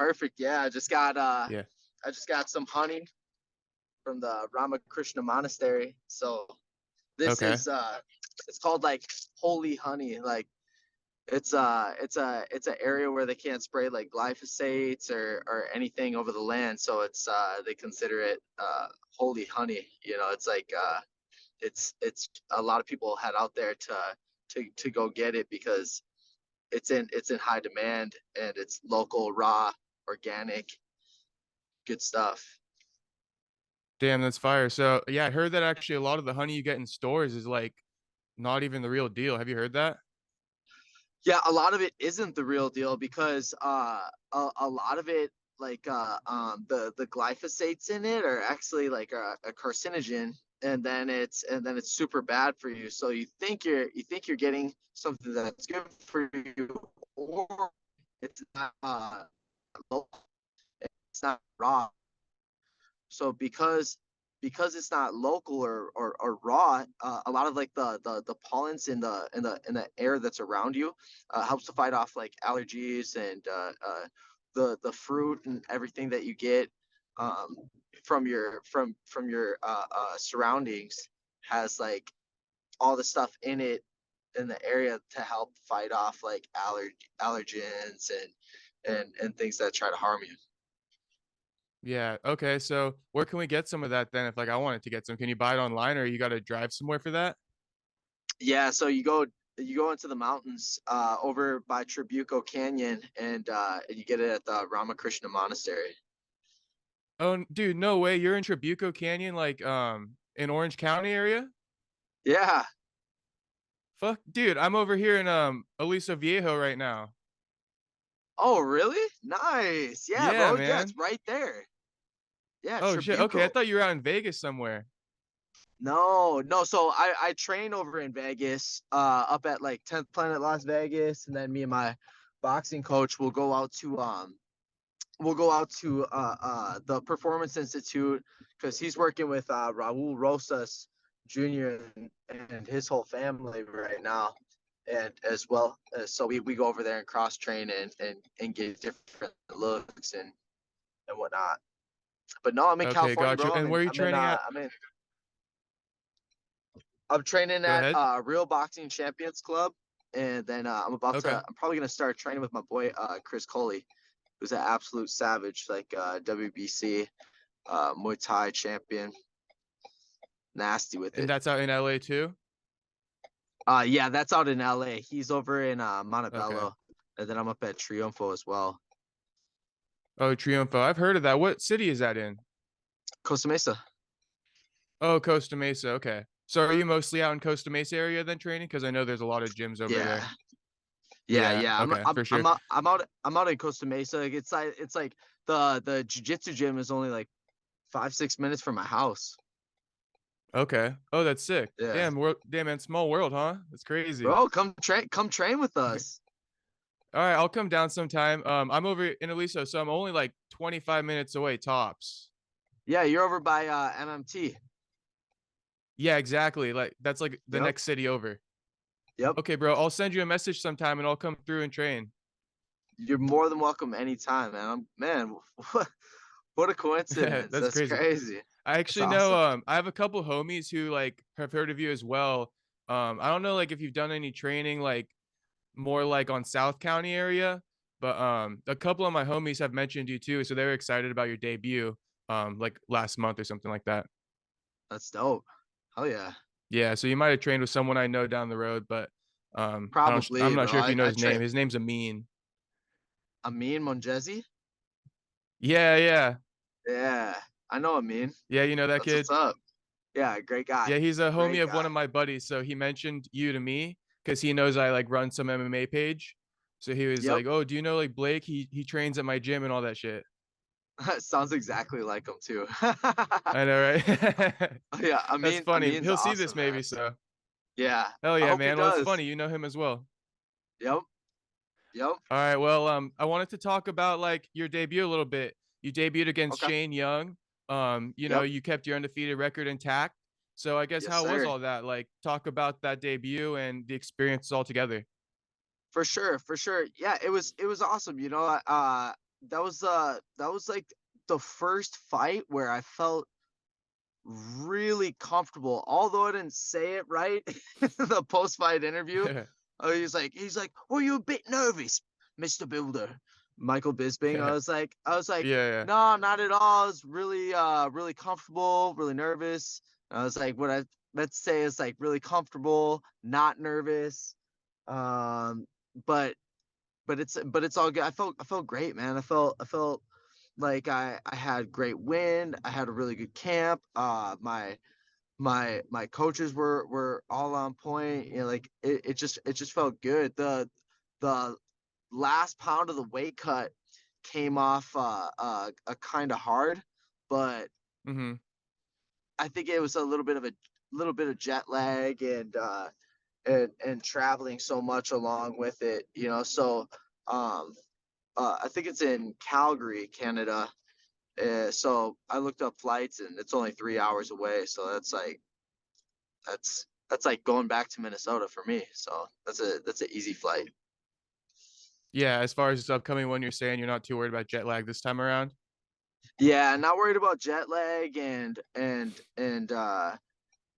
Perfect. Yeah, Yeah. I just got some honey from the Ramakrishna monastery. So this Okay. is it's called like holy honey. Like it's an area where they can't spray like glyphosates or anything over the land. So it's they consider it holy honey. You know, it's like it's a lot of people head out there to go get it because it's in high demand and it's local, raw, organic, good stuff. Damn, that's fire. So yeah, I heard that actually a lot of the honey you get in stores is like not even the real deal. Have you heard that? Yeah, a lot of it isn't the real deal because a lot of it like the glyphosates in it are actually like a carcinogen, and then it's super bad for you. So you think you're getting something that's good for you, or it's not local, it's not raw. So because it's not local or raw, a lot of like the pollens in the air that's around you helps to fight off like allergies and the fruit and everything that you get um, from your surroundings has like all the stuff in it in the area to help fight off like allergens and things that try to harm you. Yeah. Okay. So where can we get some of that then? If like I wanted to get some, can you buy it online or you got to drive somewhere for that? Yeah, so you go into the mountains over by Tribuco Canyon and you get it at the Ramakrishna Monastery. Oh, dude, no way. You're in Tribuco Canyon, like in Orange County area? Yeah. Fuck, dude, I'm over here in Aliso Viejo right now. Oh, really? Nice. Yeah, Yeah, bro. Yeah, it's man. right there. Yeah, Oh shit. Okay, I Tribuco. thought you were out in Vegas somewhere. No, no. So I train over in Vegas, up at like 10th Planet Las Vegas, and then me and my boxing coach will go out to the Performance Institute because he's working with Raul Rosas Jr. And his whole family right now. And as well, so we go over there and cross train and get different looks and whatnot. But no, I'm in Okay, California, got you. bro. And where are you training at? I'm training Go at ahead. Real Boxing Champions Club, and then Okay. I'm probably gonna start training with my boy Chris Coley, who's an absolute savage, like WBC Muay Thai champion, nasty with And it. that's out in LA too? Yeah, that's out in LA. He's over in Okay. Montebello, and then I'm up at Triunfo as well. Oh, Triunfo. I've heard of that. What city is that in? Costa Mesa. Oh, Costa Mesa. Okay. So are you mostly out in Costa Mesa area then training? Because I know there's a lot of gyms over Yeah, there. yeah, Yeah. yeah. Okay, for sure. I'm out in Costa Mesa. Like, it's like the jiu-jitsu gym is only like 5 6 minutes from my house. Okay. Oh, that's sick. Yeah, Damn, damn, man, small world, huh? That's crazy. bro, come train with us. All right, I'll come down sometime. I'm over in Aliso, so I'm only like 25 minutes away tops. Yeah, you're over by MMT. Yeah, exactly. Like that's like the Yep, next city over. yep. Okay, bro. I'll send you a message sometime and I'll come through and train. You're more than welcome anytime, man. Man, what a coincidence. That's That's crazy. crazy. I That's actually know awesome. I have a couple homies who like have heard of you as well. I don't know like if you've done any training like more like on South County area, but a couple of my homies have mentioned you too, so they were excited about your debut like last month or something like that. That's dope. Oh yeah. Yeah, so you might have trained with someone I know down the road, but I'm Probably, not bro. sure if you know I his name. train His name's Amin. Amin Monjezi. Yeah, yeah. Yeah, I know Amin. Yeah, you know that That's what's kid? up. Yeah, great guy. Yeah, he's a homie Great of one guy. of my buddies, so he mentioned you to me because he knows I like run some MMA page. So he was Yep. like, "Oh, do you know like Blake? He trains at my gym and all that shit." Sounds exactly like him too. I know, right? Yeah, That's funny. Amin's He'll see this awesome, maybe, man. so. Yeah, Hell I yeah, hope he man. Well, it's does. funny. You know him as well. Yep. Yep. All right. Well, I wanted to talk about like your debut a little bit. You debuted against Okay. Shane Young. Yep. You kept your undefeated record intact. So I guess Yes, how was sir. all that? Like, talk about that debut and the experience altogether. For sure. For sure. Yeah, it was awesome. that was like the first fight where I felt really comfortable, although I didn't say it right in the post fight interview. He's like, were you a bit nervous, Mr. Builder? Michael Bisping. Yeah. I was like, Yeah. no, not at all. I was really, really comfortable, really nervous. I was like, what I let's say is like really comfortable, not nervous. Um, but but it's all good. I felt great, man. I felt like I had great wind. I had a really good camp. My coaches were all on point. You know, like it just felt good. The last pound of the weight cut came off kind of hard, but Mm-hmm. I think it was a little bit of jet lag and traveling so much along with it, you know. So um I think it's in Calgary, Canada. So I looked up flights and it's only 3 hours away. So that's like going back to Minnesota for me. So that's an easy flight. Yeah, as far as this upcoming one, you're saying you're not too worried about jet lag this time around? Yeah, not worried about jet lag and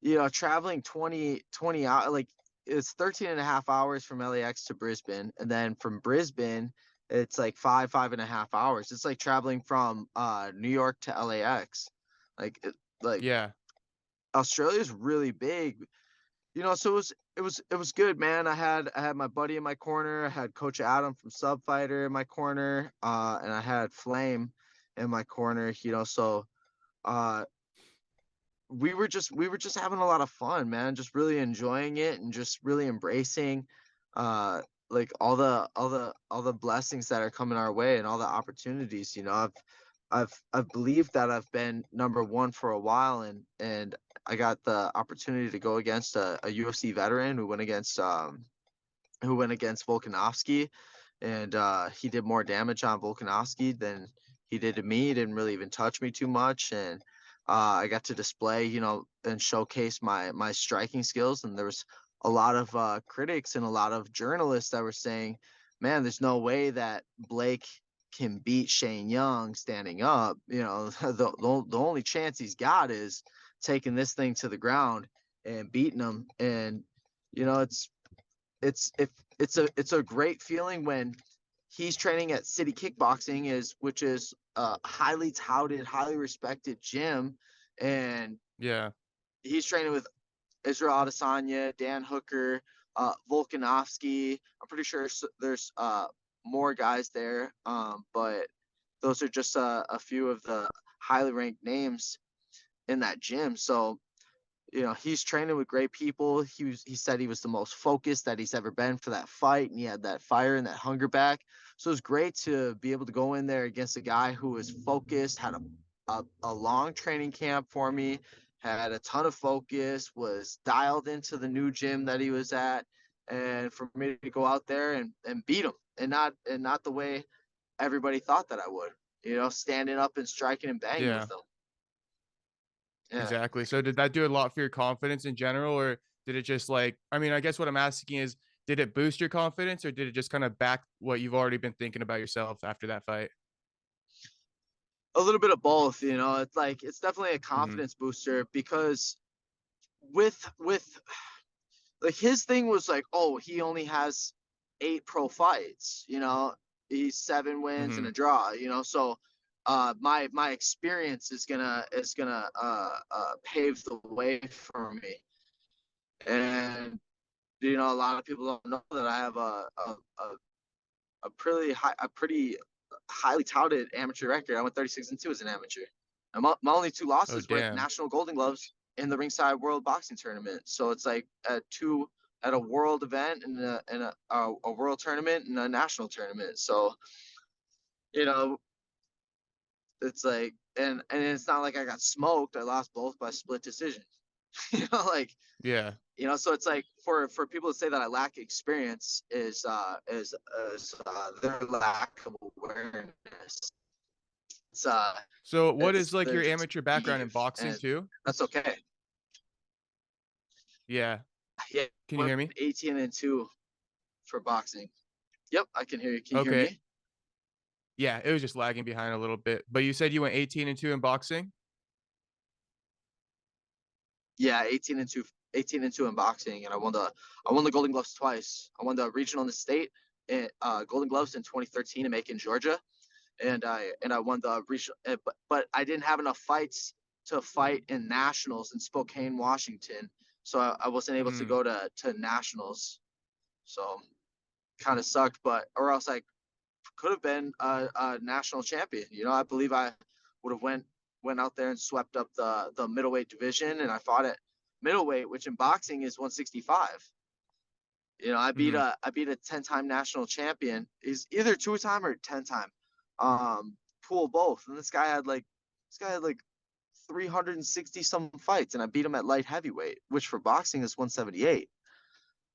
you know, traveling 20 hours, like it's 13 and a half hours from LAX to Brisbane. And then from Brisbane, it's like five and a half hours. It's like traveling from New York to LAX. Like like Yeah. Australia's really big, you know, so it was good, man. I had my buddy in my corner. I had Coach Adam from Sub Fighter in my corner, and I had Flame in my corner, you know. So uh we were just having a lot of fun, man, just really enjoying it and just really embracing uh like all the blessings that are coming our way and all the opportunities, you know. I've believed that I've been number one for a while, and I got the opportunity to go against a UFC veteran who went against Volkanovski, and he did more damage on Volkanovski than he did to me. He didn't really even touch me too much, and I got to display, you know, and showcase my striking skills. And there was a lot of critics and a lot of journalists that were saying, "Man, there's no way that Blake can beat Shane Young standing up. You know, the only chance he's got is taking this thing to the ground and beating him." And you know, if it's a great feeling when he's training at City Kickboxing, is which is a highly touted, highly respected gym, and Yeah. he's training with Israel Adesanya, Dan Hooker, Volkanovski. I'm pretty sure there's more guys there, but those are just a few of the highly ranked names in that gym. So you know, he's training with great people. He said he was the most focused that he's ever been for that fight, and he had that fire and that hunger back. So it was great to be able to go in there against a guy who was focused, had a long training camp for me, had a ton of focus, was dialed into the new gym that he was at, and for me to go out there and beat him, and not the way everybody thought that I would. You know, standing up and striking and banging Yeah. with them. Yeah. Exactly. So did that do a lot for your confidence in general, or did it just like, I mean, I guess what I'm asking is, did it boost your confidence or did it just kind of back what you've already been thinking about yourself after that fight? A little bit of both, you know. It's like it's definitely a Hmm. confidence booster because with like his thing was like, oh, he only has 8 pro fights, you know. He's 7 wins and Hmm. a draw, you know. So my experience is gonna pave the way for me. And you know, a lot of people don't know that I have a pretty highly touted amateur record. I went 36-2 as an amateur. And my only 2 Oh, losses were damn. national Golden Gloves in the Ringside World Boxing Tournament. So it's like at a world event and a world tournament and a national tournament. So you know, it's like and it's not like I got smoked. I lost both by split decision. You know, like Yeah. you know, so it's like for people to say that I lack experience is their lack of awareness. It's So what it's is like they're your just amateur background in naive, boxing and too? that's okay. Yeah. Yeah, Can you went hear me? 18-2 for boxing. Yep, I can hear you. Can you hear Okay. me? Yeah, it was just lagging behind a little bit. But you said you went 18-2 in boxing? Yeah, 18-2, 18-2 in boxing, and I won the Golden Gloves twice. I won the regional in the state, and Golden Gloves in 2013 in Macon, Georgia, and I won the regional. But I didn't have enough fights to fight in nationals in Spokane, Washington, so I wasn't able to Mm, go to nationals. So kind of sucked, but or else I could have been a national champion. I believe I would have went out there and swept up the middleweight division, and I fought at middleweight, which in boxing is 165. mhm, I beat a 10-time national champion. He's either 2-time or 10-time. Pool both, and this guy had like 360 some fights, and I beat him at light heavyweight, which for boxing is 178.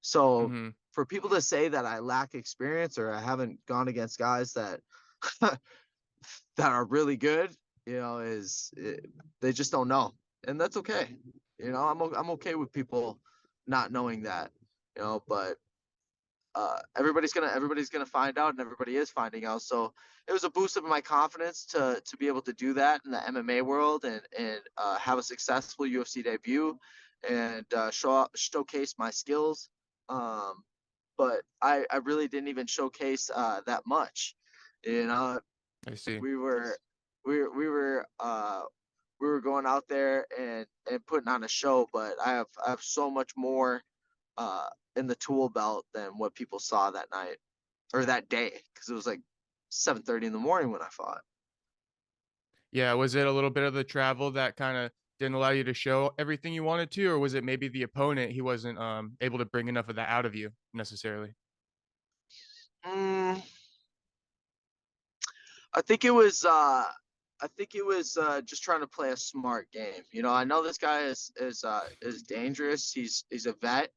So mhm, for people to say that I lack experience or I haven't gone against guys that that are really good, they just don't know, and that's okay. I'm okay with people not knowing that, but everybody's gonna find out, and everybody is finding out. So it was a boost of my confidence to be able to do that in the MMA world and have a successful UFC debut and showcase my skills. Um, but I really didn't even showcase that much. You know, I see. we were we were we were uh we were going out there and putting on a show, but I have so much more uh in the tool belt than what people saw that night or that day, because it was like 7:30 in the morning when I fought. Yeah, was it a little bit of the travel that kinda didn't allow you to show everything you wanted to, or was it maybe the opponent, he wasn't, able to bring enough of that out of you necessarily? Mm, I think it was just trying to play a smart game. I know this guy is dangerous. He's a vet.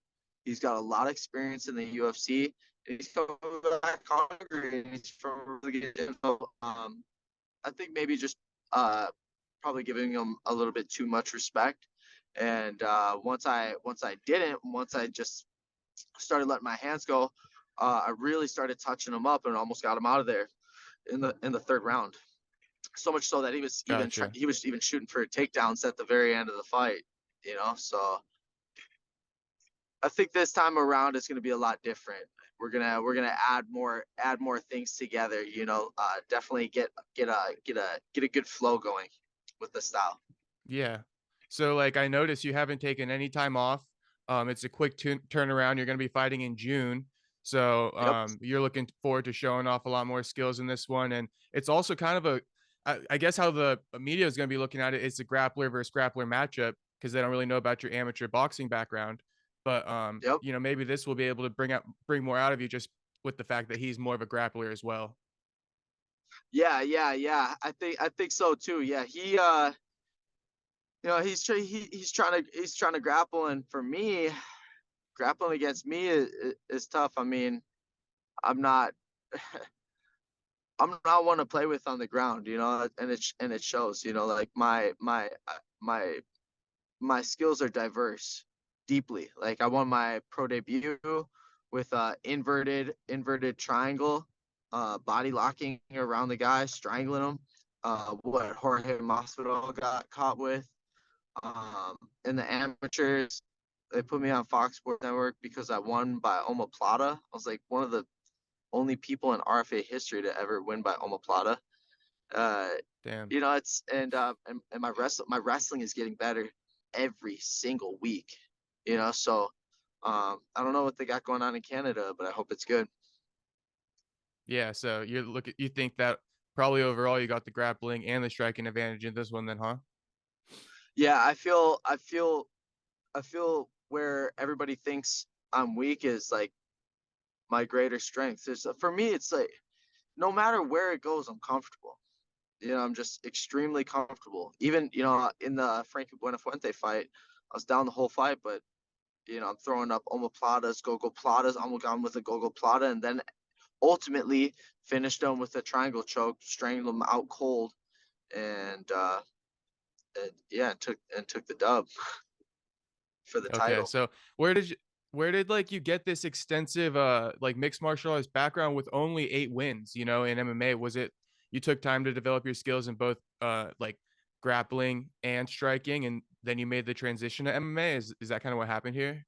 He's got a lot of experience in the UFC. He's coming back hungry, and he's from a really good gym. So, I think maybe just uh, probably giving him a little bit too much respect. And once I just started letting my hands go, I really started touching him up and almost got him out of there in the third round. So much so that Gotcha. he was even shooting for takedowns at the very end of the fight. So I think this time around it's going to be a lot different. We're gonna add more things together. Definitely get a good flow going with the style. Yeah. So, like, I noticed you haven't taken any time off. It's a quick turnaround. You're going to be fighting in June. So, Yep. you're looking forward to showing off a lot more skills in this one. And it's also kind of I guess how the media is going to be looking at it, it's a grappler versus grappler matchup because they don't really know about your amateur boxing background. But, Yep. maybe this will be able to bring more out of you just with the fact that he's more of a grappler as well. Yeah. Yeah. Yeah. I think so too. Yeah. He's trying to grapple, and for me, grappling against me is tough. I mean, I'm not I'm not one to play with on the ground, and it shows. Like my skills are diverse, deeply. Like I won my pro debut with inverted triangle, body locking around the guy, strangling him. What Jorge Masvidal got caught with. Um, in the amateurs, they put me on Fox Sports Network because I won by omoplata. I was like one of the only people in RFA history to ever win by omoplata. Uh, Damn. it's and my wrestling is getting better every single week. So I don't know what they got going on in Canada, but I hope it's good. Yeah. So you think that probably overall you got the grappling and the striking advantage in this one then, huh? Yeah, I feel where everybody thinks I'm weak is like my greater strength. For me, it's like no matter where it goes, I'm comfortable. I'm just extremely comfortable. Even in the Frankie Buenafuente fight, I was down the whole fight, but I'm throwing up omoplatas, gogoplatas, almost with a gogoplata, and then ultimately finished them with a triangle choke, strangled them out cold, and yeah, took the dub for the Okay, title. so where did like you get this extensive like mixed martial arts background with only 8 wins, in MMA? Was it you took time to develop your skills in both like grappling and striking, and then you made the transition to MMA? Is that kind of what happened here?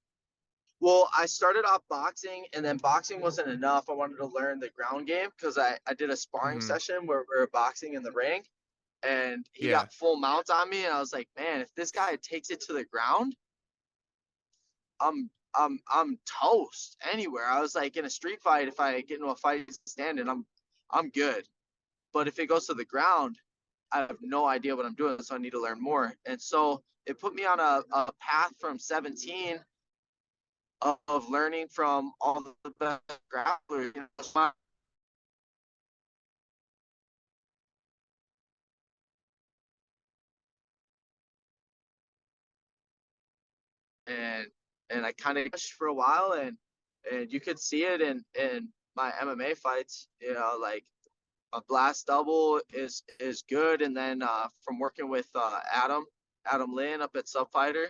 Well, I started off boxing, and then boxing wasn't enough. I wanted to learn the ground game because I did a sparring Hmm. session where we were boxing in the ring, and he Yeah. got full mount on me, and I was like, man, if this guy takes it to the ground, I'm toast anywhere. I was like, in a street fight, if I get into a fight standing, I'm good. But if it goes to the ground, I have no idea what I'm doing, so I need to learn more. And so it put me on a path from 17 of learning from all the best grapplers. And and I kind of for a while, and you could see it in my MMA fights. You know, like a blast double is good, and then from working with Adam Lynn up at Subfighter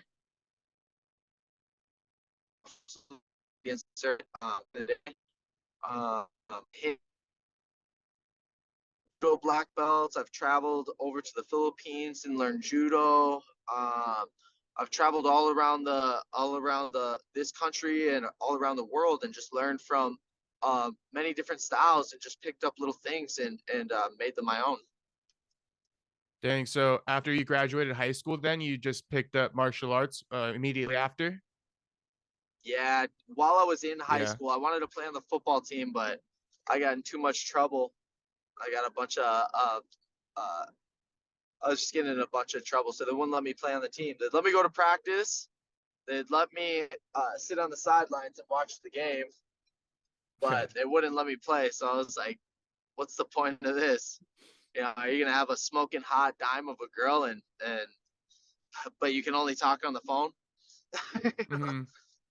against um, hit judo black belts. I've traveled over to the Philippines and learned judo. I've traveled all around the this country and all around the world, and just learned from many different styles, and just picked up little things and made them my own. Dang. So after you graduated high school, then you just picked up martial arts immediately after? Yeah, while I was in high Yeah. school, I wanted to play on the football team, but I got in too much trouble. I got a bunch of uh, I was just getting in a bunch of trouble, so they wouldn't let me play on the team. They'd let me go to practice. They'd let me sit on the sidelines and watch the game, but they wouldn't let me play. So I was like, "What's the point of this? You know, are you gonna have a smoking hot dime of a girl and but you can only talk on the phone?" Hmm.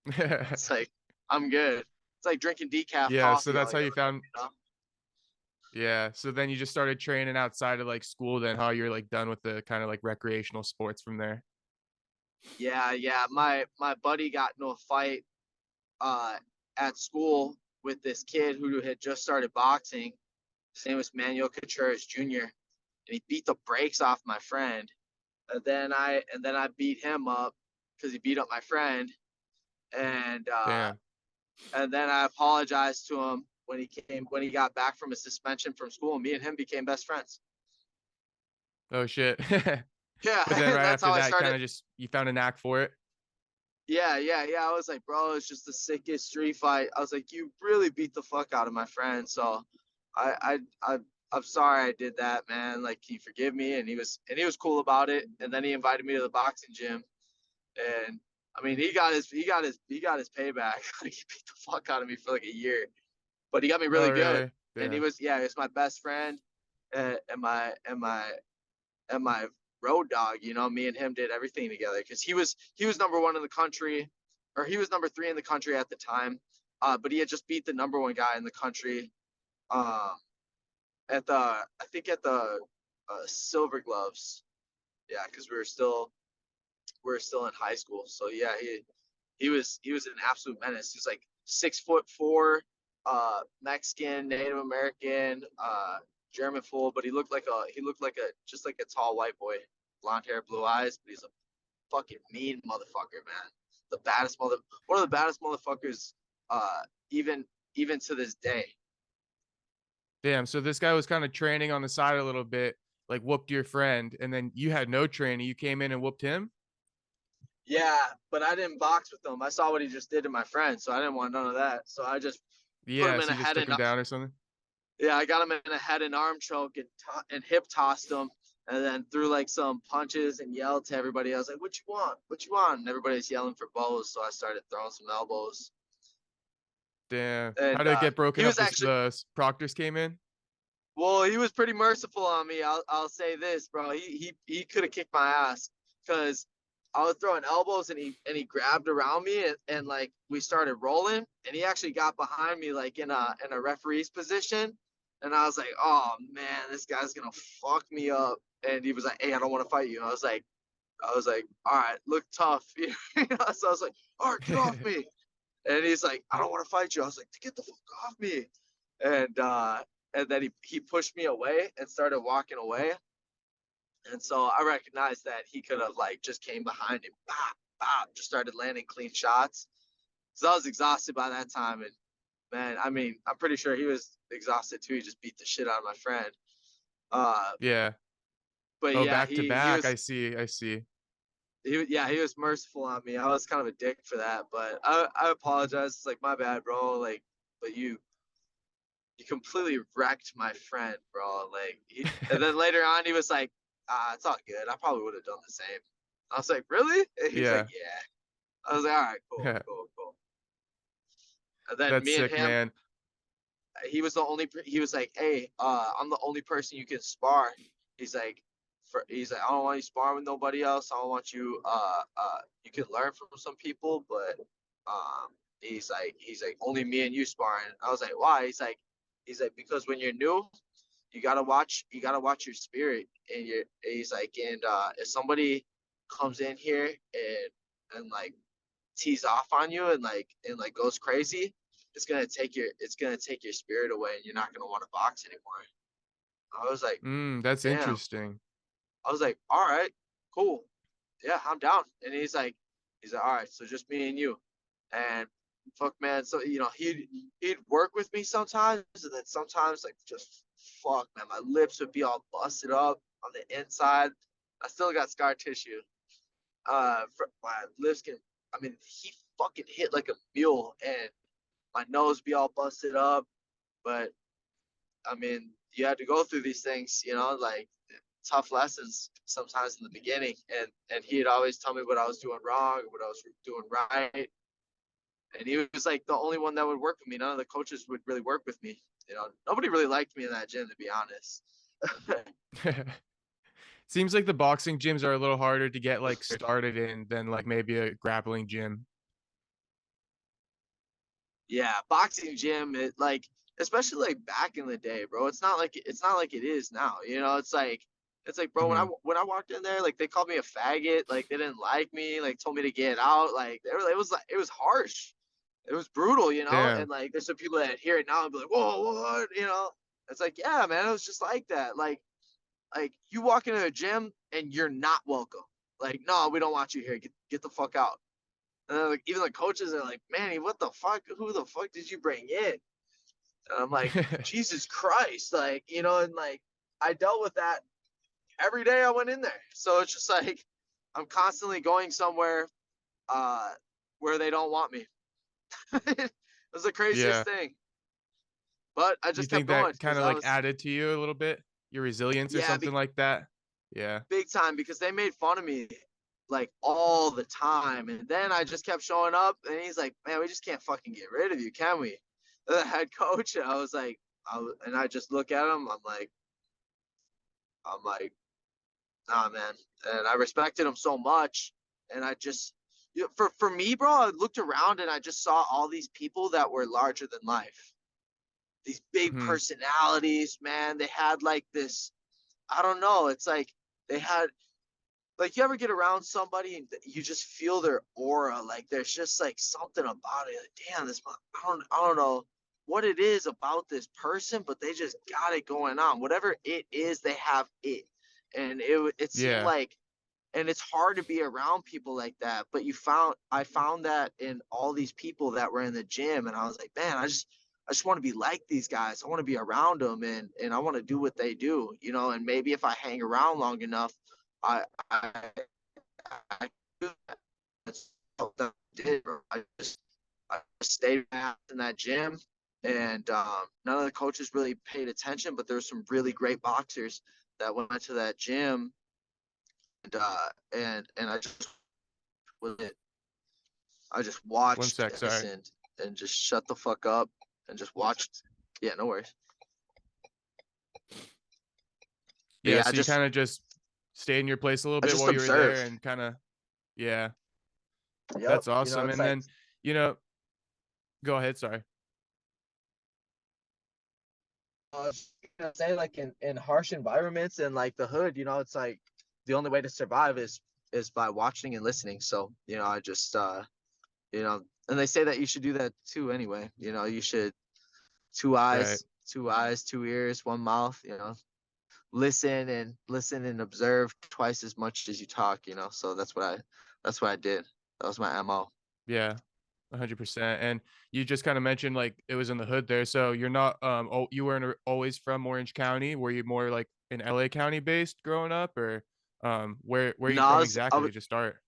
It's like I'm good. It's like drinking decaf Yeah. So coffee that's all how year you round. found. You know? Yeah. So then you just started training outside of like school, then how you're like done with the kind of like recreational sports from there. Yeah, yeah. My buddy got into a fight uh, at school with this kid who had just started boxing. His name was Manuel Contreras Jr. And he beat the brakes off my friend. And then I beat him up because he beat up my friend. And Damn. and then I apologized to him when he got back from his suspension from school. And me and him became best friends. Oh shit. Yeah, But then right that's after how I that, kind started. of just you found a knack for it. Yeah, yeah, yeah. I was like, bro, it's just the sickest street fight. I was like, you really beat the fuck out of my friend. So I I'm sorry I did that, man. Like, can you forgive me? And he was cool about it. And then he invited me to the boxing gym. And I mean, he got his payback. Like, he beat the fuck out of me for like a year. But he got me Oh, really good. really? And he Damn. was yeah, he was my best friend and my road dog. You know, me and him did everything together because he was number one in the country, or he was number three in the country at the time. But he had just beat the number one guy in the country um, at the I think at the Silver Gloves. Yeah, because we were still in high school. So yeah, he was an absolute menace. He's like 6'4", Mexican, Native American, German full, but he looked like a just like a tall white boy, blonde hair, blue eyes, but he's a fucking mean motherfucker, man. The baddest one of the baddest motherfuckers, uh, even even to this day. Damn. So this guy was kind of training on the side a little bit, like whooped your friend, and then you had no training. You came in and whooped him. Yeah, but I didn't box with him. I saw what he just did to my friend, so I didn't want none of that. So I just put him Yeah. in So a you just head took and him down or something. yeah, I got him in a head and arm choke and hip tossed him, and then threw like some punches and yelled to everybody. I was like, "What you want? What you want?" And everybody's yelling for bows, so I started throwing some elbows. Damn. How And did it get he broken up? was actually The proctors came in. well, he was pretty merciful on me. I'll say this, bro. He could have kicked my ass because I was throwing elbows and he grabbed around me and like we started rolling and he actually got behind me like in a referee's position and I was like, oh man, this guy's gonna fuck me up. And he was like, hey, I don't want to fight you. I was like, all right, look tough. You know? So I was like, all right, get off me. And he's like, I don't want to fight you. I was like, get the fuck off me. And and then he pushed me away and started walking away. And so I recognized that he could have like just came behind him, bop, bop, just started landing clean shots. So I was exhausted by that time. And man, I mean, I'm pretty sure he was exhausted too. He just beat the shit out of my friend. Uh, Yeah. but Oh, yeah, back to he back. was I see. he was merciful on me. I was kind of a dick for that, but I apologize. It's like my bad, bro. Like, but you completely wrecked my friend, bro. Like, and then later on, he was like, it's all good. I probably would have done the same. I was like, really? And he's like, Yeah. yeah. I was like, all right, cool, cool, cool. And then That's me and sick, him, man. he was the only. He was like, hey, I'm the only person you can spar. He's like, he's like, I don't want you sparring with nobody else. I don't want you. You can learn from some people, but he's like, only me and you sparring. I was like, why? He's like, because when you're new, you gotta watch your spirit. And he's like, and if somebody comes in here and like tease off on you and like goes crazy, it's gonna take your spirit away, and you're not gonna want to box anymore. I was like, That's damn. interesting. I was like, all right, cool, yeah, I'm down. And he's like, all right, so just me and you. And fuck, man. So he'd work with me sometimes, and then sometimes like just fuck, man. My lips would be all busted up on the inside. I still got scar tissue. My lips can. I mean, he fucking hit like a mule, and my nose be all busted up. But I mean, you had to go through these things, like tough lessons sometimes in the beginning. And he'd always tell me what I was doing wrong, what I was doing right. And he was like the only one that would work with me. None of the coaches would really work with me. Nobody really liked me in that gym, to be honest. Seems like the boxing gyms are a little harder to get like started in than like maybe a grappling gym. Yeah, boxing gym, it like, especially like back in the day, bro. It's not like it is now. It's like, bro, Hmm. when I walked in there, like they called me a faggot, like they didn't like me, like told me to get out, like it was harsh, it was brutal, Damn. and like there's some people that hear it now and be like, whoa, what. It's like, yeah, man, it was just like that. Like you walk into a gym and you're not welcome. Like, no, we don't want you here. Get the fuck out. And then, like, even the coaches are like, Manny, what the fuck? Who the fuck did you bring in? And I'm like, Jesus Christ, like, and like I dealt with that every day I went in there. So it's just like I'm constantly going somewhere where they don't want me. It was the craziest Yeah. thing. But I You just kept think going that because kind of I like was, added to you a little bit? Your resilience or yeah, something like that? Yeah. big time, because they made fun of me like all the time. And then I just kept showing up, and he's like, man, we just can't fucking get rid of you, can we? The head coach. And I was like, and I just look at him. I'm like, nah, man. And I respected him so much. And I just, for me, bro, I looked around and I just saw all these people that were larger than life. These big Hmm. personalities, man. They had like this, I don't know. It's like they had, like, you ever get around somebody and you just feel their aura, like there's just like something about it, like, damn, I don't know what it is about this person, but they just got it going on. Whatever it is, they have it. And it seemed Yeah. like, and it's hard to be around people like that, but I found that in all these people that were in the gym. And I was like, man, I just want to be like these guys. I want to be around them, and I want to do what they do, and maybe if I hang around long enough, I I that's what I did. I stayed in that gym, and none of the coaches really paid attention, but there were some really great boxers that went to that gym, and I just was it. I just One watched sec, and sorry. listened and just shut the fuck up and just watched. Yeah, no worries. But Yeah, yeah, so you kind of just stayed in your place a little I bit just while you were there observed. and kind of, yeah, Yep. that's awesome. It's And like, then, you know, go ahead, sorry. uh, say like in harsh environments and like the hood, it's like the only way to survive is by watching and listening. So I just and they say that you should do that too anyway. You should two Right. eyes two eyes, two ears, one mouth, listen and observe twice as much as you talk, so that's what I did. That was my MO. Yeah, 100%. And you just kinda mentioned, like, it was in the hood there, so you're not, you weren't always from Orange County? Were you more, like, in LA County based growing up, or, where are you No, I from was I exactly was to start?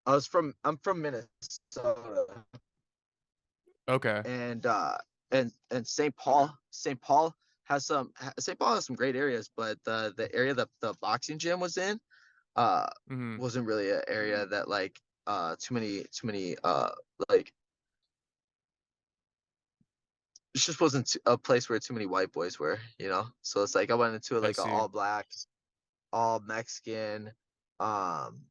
I'm from Minnesota, Okay. and and St. Paul has some great areas, but the area that the boxing gym was in uh Mhm. wasn't really an area that like too many like it just wasn't a place where too many white boys were. So it's like I went into I like an see. all black, all Mexican, um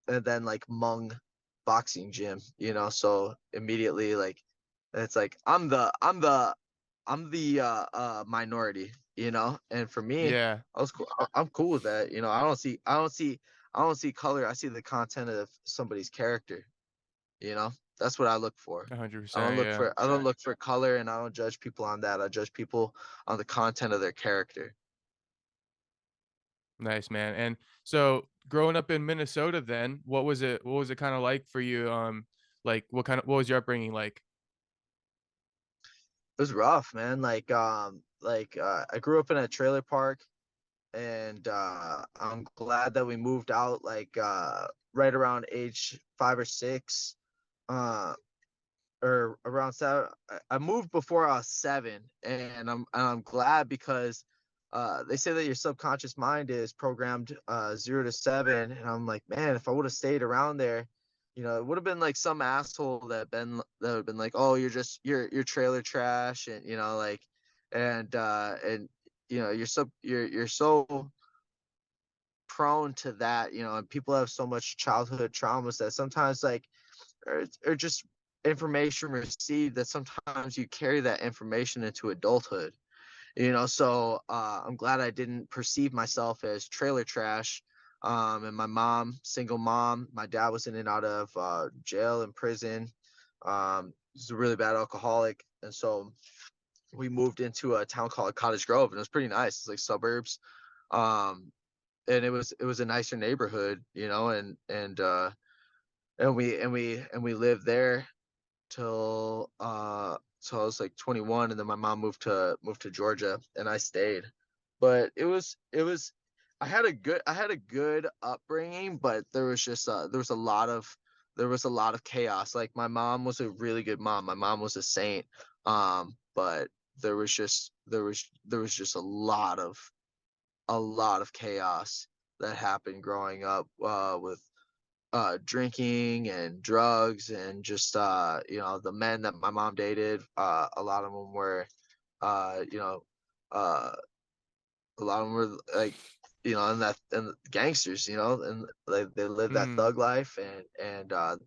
and then like Hmong boxing gym. So immediately like it's like I'm the minority. And for me, Yeah, I'm cool with that. I don't see color. I see the content of somebody's character. You know, that's what I look for. I don't 100%, look yeah. for I don't look for color, and I don't judge people on that. I judge people on the content of their character. Nice, man. And so growing up in Minnesota then, what was it kinda like for you? Like, what was your upbringing like? It was rough, man. I grew up in a trailer park, and I'm glad that we moved out right around age 5 or 6. Uh, or around 7. I moved before I was 7, and I'm glad because they say that your subconscious mind is programmed 0 to 7, and I'm like, man, if I would have stayed around there, it would have been like some asshole that would have been like, oh, you're trailer trash, and and you're so prone to that, and people have so much childhood traumas that sometimes or just information received that sometimes you carry that information into adulthood. So I'm glad I didn't perceive myself as trailer trash. And my mom, single mom, my dad was in and out of jail and prison. He's a really bad alcoholic, and so we moved into a town called Cottage Grove, and it was pretty nice. It's like suburbs. um and it was a nicer neighborhood. And we lived there till I was like 21, and then my mom moved to Georgia, and I stayed. But I had a good upbringing, but there was a lot of chaos. Like my mom was a really good mom. My mom was a saint. But there was just a lot of chaos that happened growing up, with drinking and drugs, and just the men that my mom dated. A lot of them were, uh, you know, uh, a lot of them were like, and gangsters, and they lived that Mhm. thug life, and a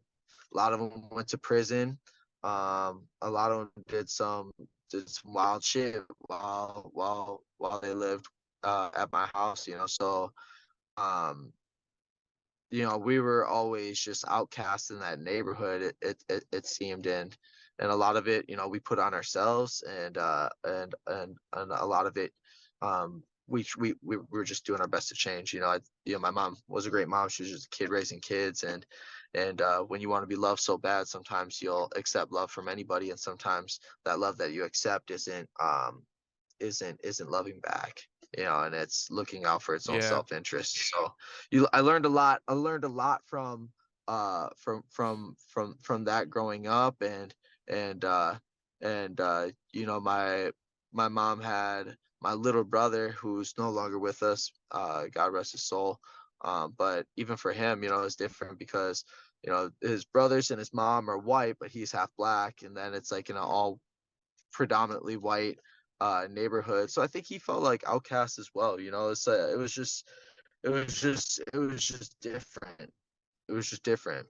lot of them went to prison. A lot of them did some wild shit while they lived at my house. So um we were always just outcast in that neighborhood. It seemed, and a lot of it, we put on ourselves, and a lot of it, we were just doing our best to change. My mom was a great mom. She was just a kid raising kids, and when you want to be loved so bad, sometimes you'll accept love from anybody, and sometimes that love that you accept isn't loving back, and it's looking out for its own Yeah. self-interest. So I learned a lot from that growing up, and my mom had my little brother who's no longer with us, God rest his soul. But even for him, it's different because his brothers and his mom are white, but he's half black, and then it's like in an all predominantly white neighborhood. So I think he felt like outcast as well. It was just different. It was just different.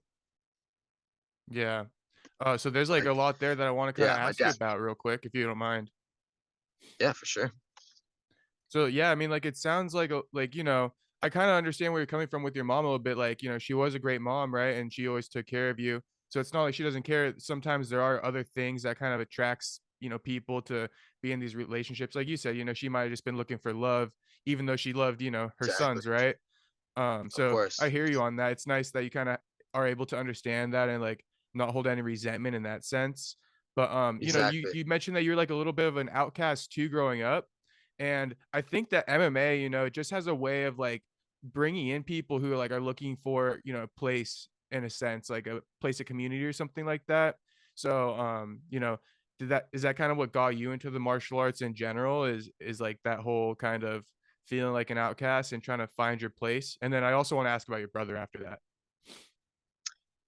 Yeah. So there's, like, a Like, lot there that I wanna kinda yeah, my ask you dad. about real quick, if you don't mind. Yeah, for sure. So, yeah, I mean, like, it sounds like, I kinda understand where you're coming from with your mom a little bit, like, she was a great mom, right? And she always took care of you. So it's not like she doesn't care. Sometimes there are other things that kind of attracts people to be in these relationships. Like you said, she might have just been looking for love, even though she loved, her Exactly. sons, right? Of So I course. hear you on that. It's nice that you kind of are able to understand that and like not hold any resentment in that sense. But you Exactly. you mentioned that you're like a little bit of an outcast too growing up, and I think that MMA, it just has a way of like bringing in people who like are looking for a place in a sense, like a place of community or something like that. So is that kind of what got you into the martial arts in general? Is like that whole kind of feeling like an outcast and trying to find your place? And then I also want to ask about your brother after that.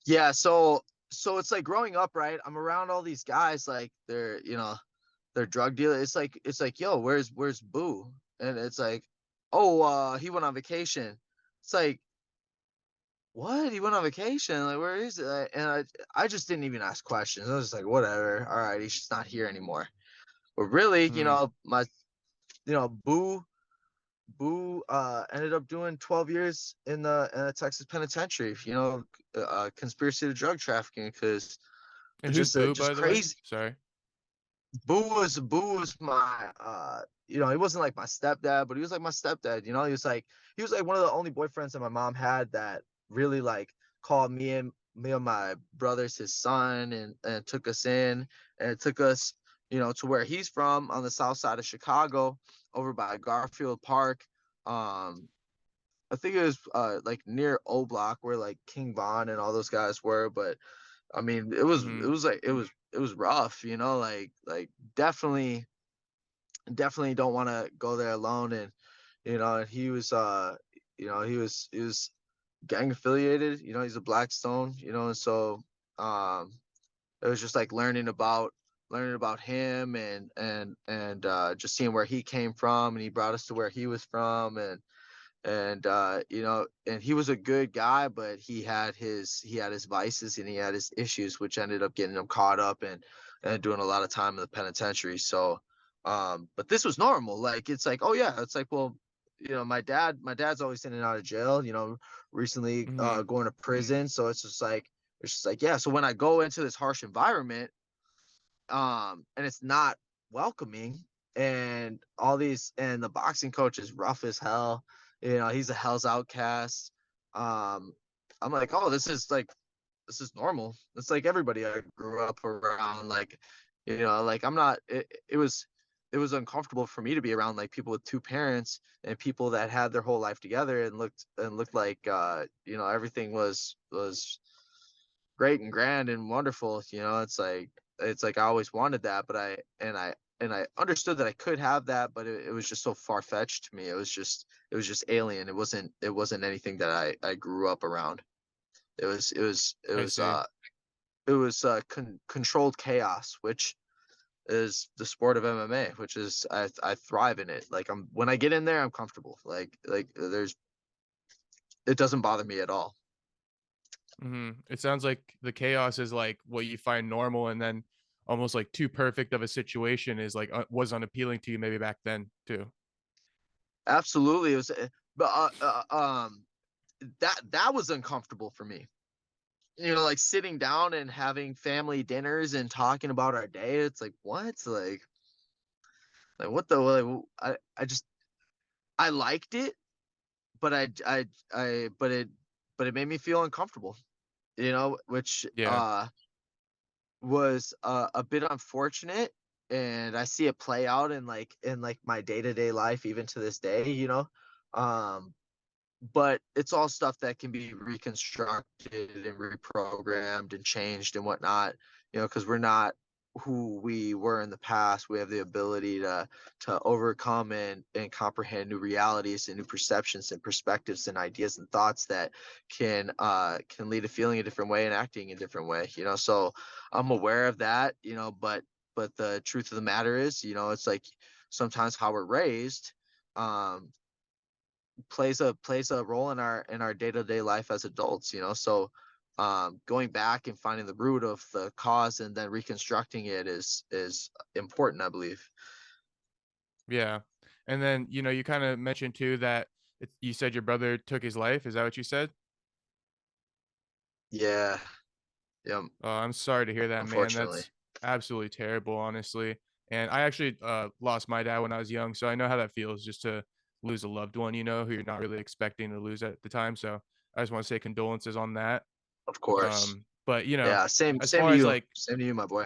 Yeah, so it's like growing up, right? I'm around all these guys, like they're drug dealers. It's like, yo, where's Boo? And it's like, oh, he went on vacation. It's like, what? He went on vacation? Like, where is it? And I just didn't even ask questions. I was just like, whatever. All right, he's just not here anymore. But really, Mhm, Boo ended up doing 12 years in the Texas penitentiary, conspiracy to drug trafficking, because and who's just Boo, just by the way? crazy. Sorry. Boo was my he wasn't like my stepdad, but he was like my stepdad. He was like one of the only boyfriends that my mom had that really like called me and my brothers his son, and took us in, and took us to where he's from, on the south side of Chicago, over by Garfield Park. I think it was like near O Block, where like King Von and all those guys were. But I mean, Mhm, it was rough, like definitely don't want to go there alone. And and he was gang affiliated. He's a Blackstone. And so um it was just like learning about him, and just seeing where he came from, and he brought us to where he was from. And he was a good guy, but he had his vices, and he had his issues, which ended up getting him caught up, and doing a lot of time in the penitentiary. So but this was normal. Like, it's like, oh yeah, it's like, well, my dad's always in and out of jail, recently mhm. going to prison. So it's just like, yeah. So when I go into this harsh environment, and it's not welcoming, and the boxing coach is rough as hell. He's a hell's outcast. um I'm like, oh, this is normal. It's like everybody I grew up around. Like, I'm not it was uncomfortable for me to be around like people with two parents, and people that had their whole life together, and looked like everything was great and grand and wonderful. It's like I always wanted that, but I understood that I could have that, but it was just so far fetched to me. It was just alien. It wasn't anything that I grew up around. It was it was it I was see. uh it was controlled chaos, which is the sport of MMA, which is I thrive in it. Like, when I get in there, I'm comfortable. Like there's it doesn't bother me at all. Mhm. It sounds like the chaos is like what you find normal, and then almost like too perfect of a situation is like was unappealing to you maybe back then too. Absolutely. It was but that was uncomfortable for me. Like sitting down and having family dinners and talking about our day. It's like, what? Like what the, like, I liked it, but it made me feel uncomfortable, which Yeah. was a bit unfortunate. And I see it play out in my day-to-day life, even to this day. Um but it's all stuff that can be reconstructed and reprogrammed and changed and whatnot, because we're not who we were in the past. We have the ability to overcome and comprehend new realities and new perceptions and perspectives and ideas and thoughts that can lead to feeling a different way and acting a different way. So I'm aware of that. But the truth of the matter is, it's like, sometimes how we're raised um plays a role in our day-to-day life as adults. So going back and finding the root of the cause, and then reconstructing it, is important, I believe. Yeah. And then, you kind of mentioned too that you said your brother took his life. Is that what you said? Yeah. Yeah. I'm sorry to hear that, man. Unfortunately. absolutely terrible, honestly. And I actually lost my dad when I was young, so I know how that feels just to lose a loved one, who you're not really expecting to lose at the time. So I just want to say condolences on that. Of course. But Yeah, same as same far to as you. like, Same to you, my boy.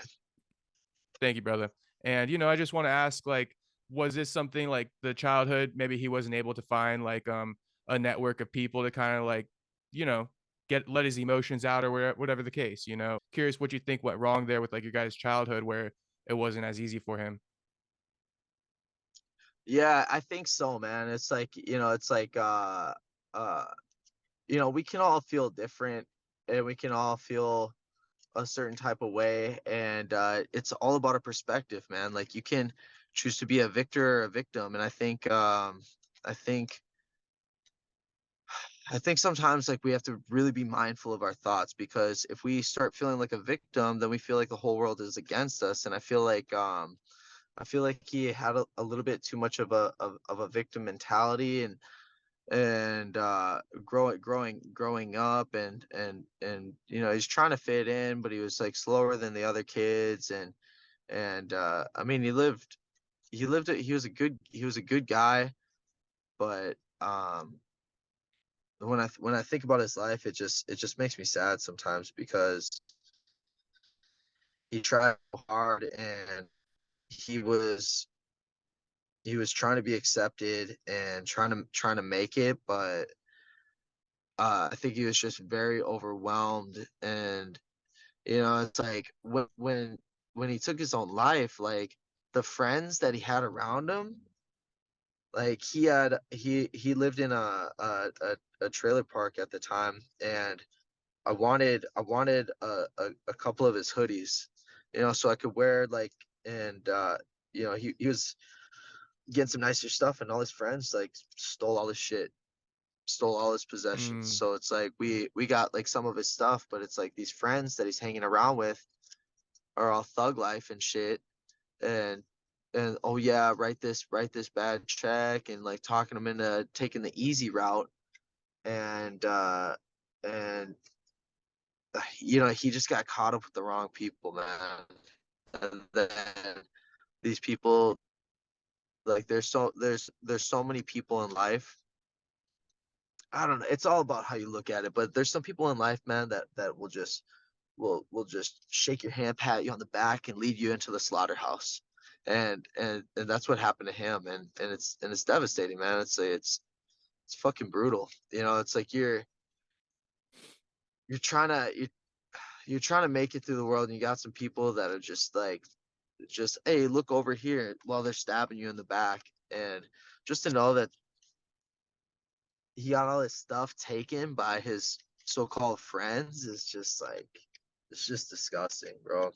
thank you, brother. And I just want to ask, like, was this something like the childhood? Maybe he wasn't able to find like a network of people to kind of like, you know, let his emotions out or whatever the case. Curious what you think went wrong there with like your guys' childhood where it wasn't as easy for him. Yeah, I think so, man. It's like, it's like uh we can all feel different, and we can all feel a certain type of way, and it's all about a perspective, man. Like, you can choose to be a victor or a victim, and I think I think sometimes, like, we have to really be mindful of our thoughts, because if we start feeling like a victim, then we feel like the whole world is against us. And I feel like he had a little bit too much of a victim mentality, and growing up, and he's trying to fit in, but he was like slower than the other kids. And I mean, he was a good guy, but when I think about his life, it just makes me sad sometimes, because he tried so hard, and he was he was trying to be accepted and trying to make it. But I think he was just very overwhelmed. And it's like, when he took his own life, like, the friends that he had around him, like, he lived in a trailer park at the time. And I wanted a couple of his hoodies, so I could wear, like. And he was getting some nicer stuff, and all his friends, like, stole all his shit, stole all his possessions. Mm, So it's like, we got, like, some of his stuff, but it's like these friends that he's hanging around with are all thug life and shit. And oh yeah, write this bad check, and like talking him into taking the easy route. And he just got caught up with the wrong people, man. And then these people, like, there's so many people in life. I don't know. It's all about how you look at it, but there's some people in life, man, that will just shake your hand, pat you on the back, and lead you into the slaughterhouse. And that's what happened to him. And it's devastating, man. It's fucking brutal. It's like you're trying to you're trying to make it through the world, and you got some people that are just like, just, hey, look over here, while they're stabbing you in the back. And just to know that he got all his stuff taken by his so-called friends is just like, it's just disgusting, bro.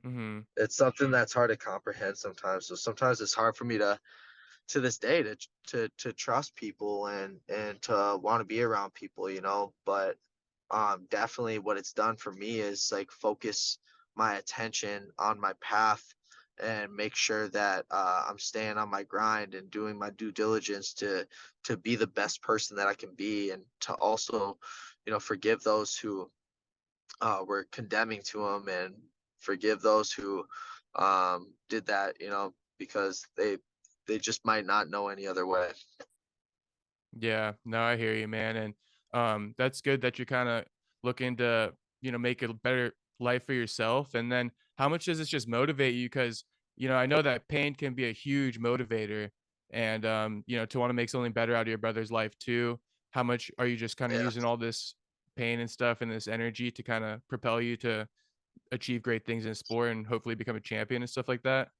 mhm. It's something that's hard to comprehend sometimes. So sometimes it's hard for me to this day to trust people, and to want to be around people, but definitely what it's done for me is, like, focus my attention on my path, and make sure that I'm staying on my grind, and doing my due diligence to be the best person that I can be, and to also, forgive those who were condemning to him, and forgive those who did that, because they just might not know any other way. Yeah, no, I hear you, man. And that's good that you're kind of looking to, make a better life for yourself. And then how much does this just motivate you? Because, I know that pain can be a huge motivator. And to want to make something better out of your brother's life too. How much are you just kind of Yeah. using all this pain and stuff and this energy to kind of propel you to achieve great things in sport and hopefully become a champion and stuff like that?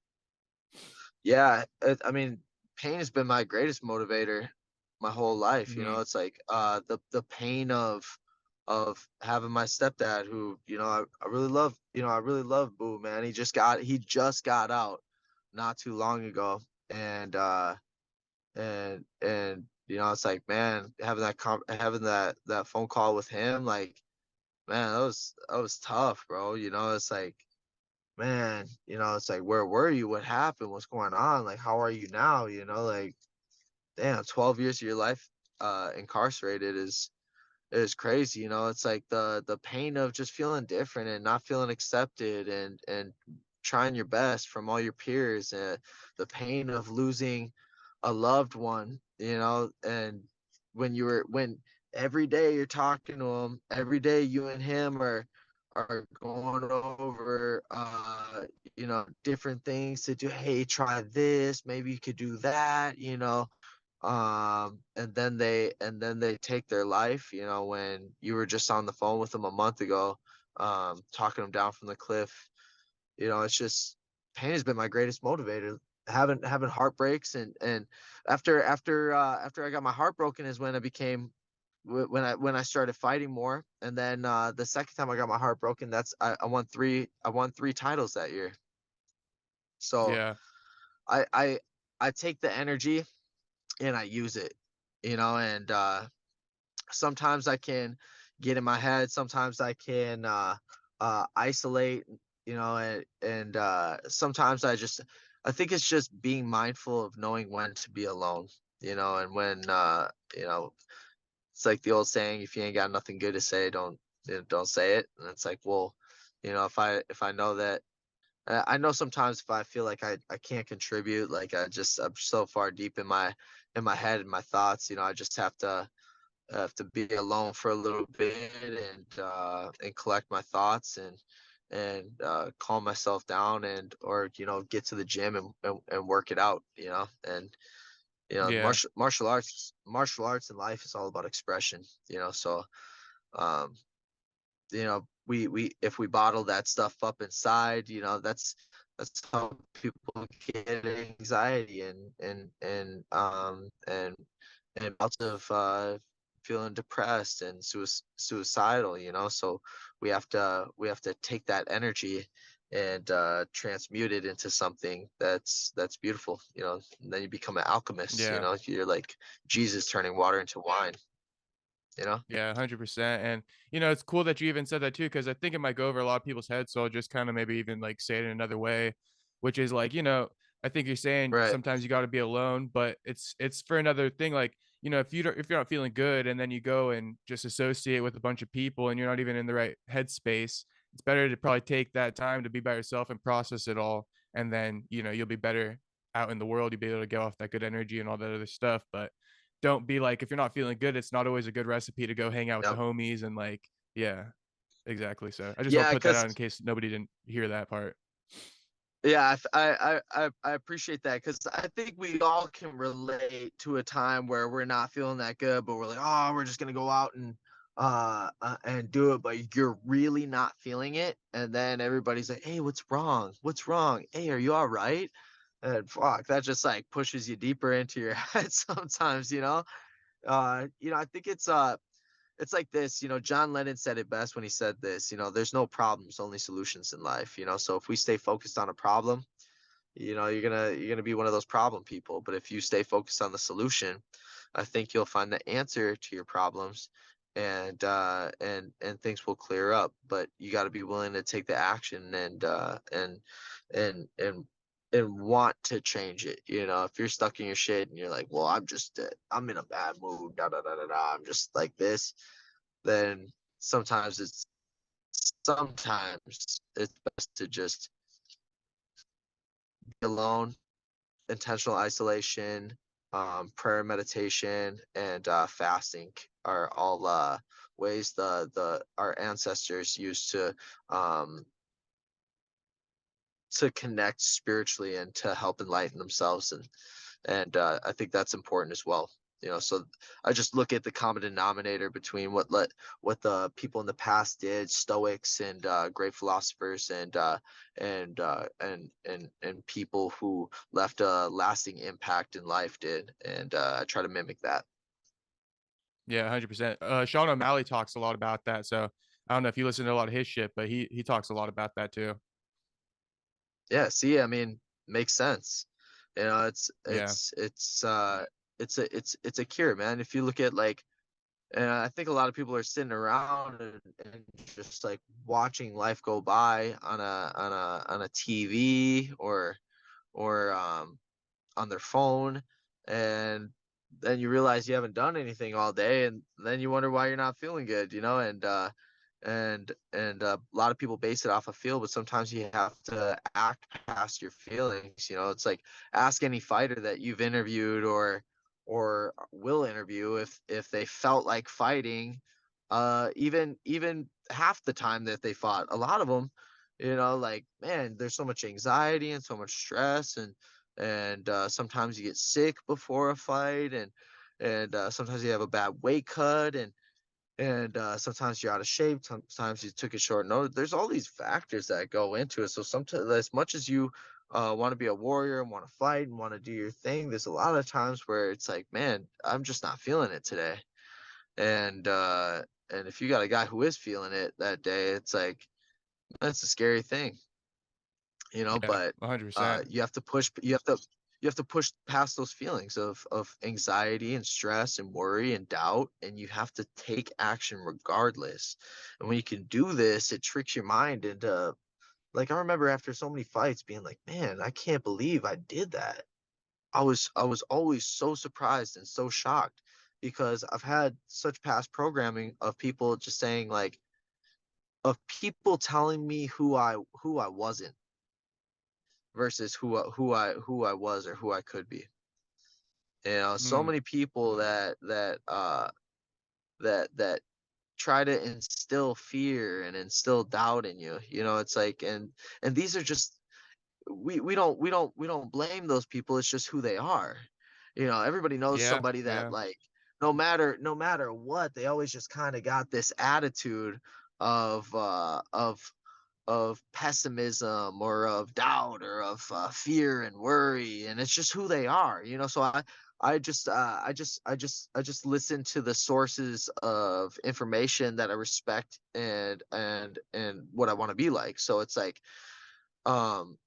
Yeah, I mean, pain has been my greatest motivator my whole life. Hmm. It's like, the pain of having my stepdad, who, I really love Boo, man. He just got out not too long ago. And it's like, man, having that phone call with him, like, man, that was tough, bro. It's like, man, it's like, where were you? What happened? What's going on? Like, how are you now? Like, damn, 12 years of your life incarcerated is crazy. It's like the pain of just feeling different and not feeling accepted, and trying your best from all your peers, the pain of losing a loved one, and when every day you're talking to him, every day you and him are going over different things to do. Hey, try this, maybe you could do that, and then they take their life, when you were just on the phone with them a month ago, talking them down from the cliff. It's just, pain has been my greatest motivator. Having heartbreaks, and after I got my heart broken is when I became when I started fighting more. And then the second time I got my heart broken, I won three titles that year. So Yeah. I I I take the energy and I use it, and sometimes I can get in my head, sometimes I can isolate, and sometimes I think it's just being mindful of knowing when to be alone, and when you know it's like the old saying, if you ain't got nothing good to say, don't say it. And it's like, well, if I know that, I know sometimes if I feel like I can't contribute, like I'm so far deep in my head and my thoughts, I have to be alone for a little bit, and collect my thoughts, and calm myself down, or get to the gym, and work it out, and Yeah. martial arts in life is all about expression, so um we if we bottle that stuff up inside, that's how people get anxiety, and bouts of feeling depressed and suicidal, so we have to take that energy and transmute it into something that's beautiful, and then you become an alchemist, Yeah. you're like Jesus turning water into wine, you know Yeah, 100%. And, it's cool that you even said that too, because I think it might go over a lot of people's heads. So I'll just kind of maybe even like say it in another way, which is like, I think you're saying right. sometimes you got to be alone, but it's for another thing. Like, if you're not feeling good and then you go and just associate with a bunch of people and you're not even in the right headspace, it's better to probably take that time to be by yourself and process it all. And then, you'll be better out in the world. You'll be able to get off that good energy and all that other stuff. But don't be like, if you're not feeling good, it's not always a good recipe to go hang out with the Yep. homies and like, yeah, exactly. So I just want to Yeah, put that because out in case nobody didn't hear that part. yeah, I appreciate that, because I think we all can relate to a time where we're not feeling that good, but we're like, oh, we're just gonna go out and do it, but you're really not feeling it, and then everybody's like, hey, what's wrong? What's wrong? Hey, are you all right? And fuck, that just like pushes you deeper into your head sometimes, I think it's like this, John Lennon said it best when he said this, there's no problems, only solutions in life, so if we stay focused on a problem, you're gonna be one of those problem people. But if you stay focused on the solution, I think you'll find the answer to your problems, and things will clear up. But you got to be willing to take the action, and want to change it. If you're stuck in your shit and you're like, well, I'm in a bad mood, da da da da da, I'm just like this, then sometimes it's best to just be alone. Intentional isolation, prayer, meditation, and fasting are all ways the our ancestors used um, to connect spiritually and to help enlighten themselves, and I think that's important as well. So I just look at the common denominator between what the people in the past did, Stoics and great philosophers, and people who left a lasting impact in life did, and I try to mimic that. Yeah, 100%. Sean O'Malley talks a lot about that. So I don't know if you listen to a lot of his shit, but he talks a lot about that too. Yeah, see, I mean, makes sense. It's Yeah. it's it's uh it's a cure, man. If you look at like, and I think a lot of people are sitting around and just like watching life go by on a TV, or on their phone, and then you realize you haven't done anything all day, and then you wonder why you're not feeling good, and a lot of people base it off a feel, but sometimes you have to act past your feelings. It's like, ask any fighter that you've interviewed or will interview, if they felt like fighting, even half the time that they fought. A lot of them, like, man, there's so much anxiety and so much stress, and sometimes you get sick before a fight, and sometimes you have a bad weight cut, and sometimes you're out of shape, sometimes you took a short notice. There's all these factors that go into it. So sometimes, as much as you want to be a warrior and want to fight and want to do your thing, there's a lot of times where it's like, man, I'm just not feeling it today. And if you got a guy who is feeling it that day, it's like, that's a scary thing. Yeah, But 100%. you have to push past those feelings of anxiety and stress and worry and doubt, and you have to take action regardless. And when you can do this, it tricks your mind into, like, I remember after so many fights being like, man, I can't believe I did that. I was always so surprised and so shocked, because I've had such past programming of people just saying, like, of people telling me who I wasn't, versus who I was or who I could be. So Mm, many people that try to instill fear and instill doubt in you. It's like, and these are just, we don't blame those people. It's just who they are. Everybody knows yeah, somebody that, yeah. like, no matter what, they always just kind of got this attitude of uh of of pessimism or of doubt or of fear and worry, and it's just who they are. So I just listen to the sources of information that I respect, and what I want to be like. So it's like, um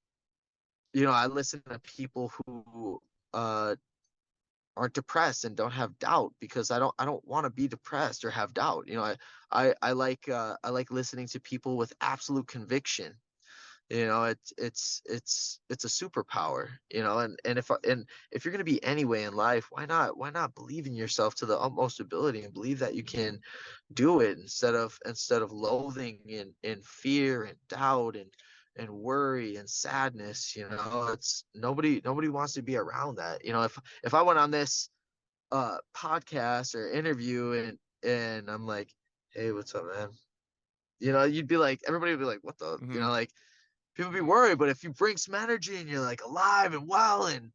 I listen to people who uh aren't depressed and don't have doubt, because I don't want to be depressed or have doubt. I like listening to people with absolute conviction. It's a superpower. And if you're going to be any way in life, why not believe in yourself to the utmost ability, and believe that you can do it, instead of loathing and fear and doubt and worry and sadness. It's nobody wants to be around that. If I went on this podcast or interview, and I'm like, hey, what's up, man? You'd be like, everybody would be like, what the, Mhm. like, people be worried. But if you bring some energy and you're like alive and well, and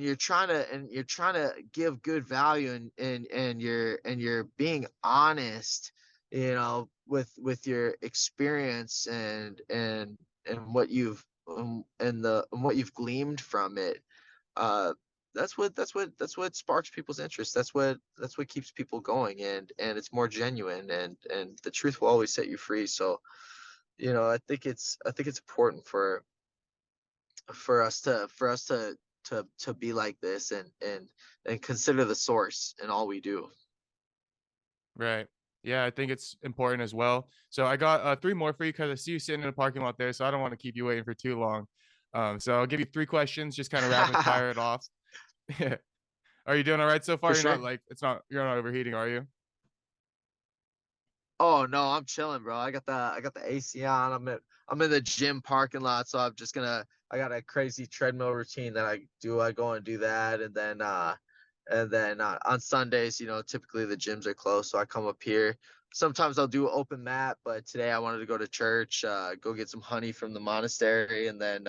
you're trying to give good value, and you're being honest, with your experience, and what you've gleaned from it, uh that's what sparks people's interest. That's what keeps people going, and it's more genuine, and the truth will always set you free. So, I think it's important for us to be like this, and consider the source in all we do. Right. Yeah, I think it's important as well. So I got three more for you because I see you sitting in the parking lot there, so I don't want to keep you waiting for too long. So I'll give you three questions, just kind of rapid fire it off. Are you doing all right so For far? You're not sure. like you're not overheating, are you? Oh no, I'm chilling, bro. I got the AC on. I'm in the gym parking lot, so I got a crazy treadmill routine that I do. I go and do that, and then on Sundays, typically the gyms are closed, so I come up here. Sometimes I'll do an open mat, but today I wanted to go to church, go get some honey from the monastery, and then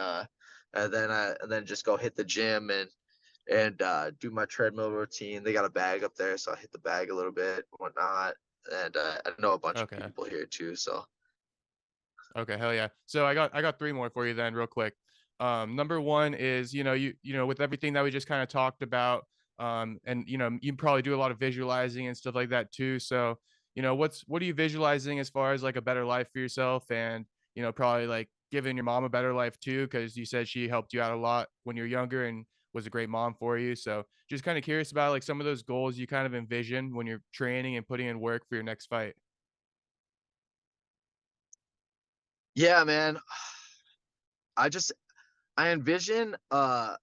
just go hit the gym, and do my treadmill routine. They got a bag up there, so I hit the bag a little bit, whatnot. And I know a bunch of Okay. people here too. So Okay, hell yeah. So I got three more for you then, real quick. Number one is with everything that we just kind of talked about, and you probably do a lot of visualizing and stuff like that too. So what are you visualizing as far as like a better life for yourself, and probably like giving your mom a better life too, because you said she helped you out a lot when you were younger and was a great mom for you. So just kind of curious about like some of those goals you kind of envision when you're training and putting in work for your next fight. yeah, man, I just I envision a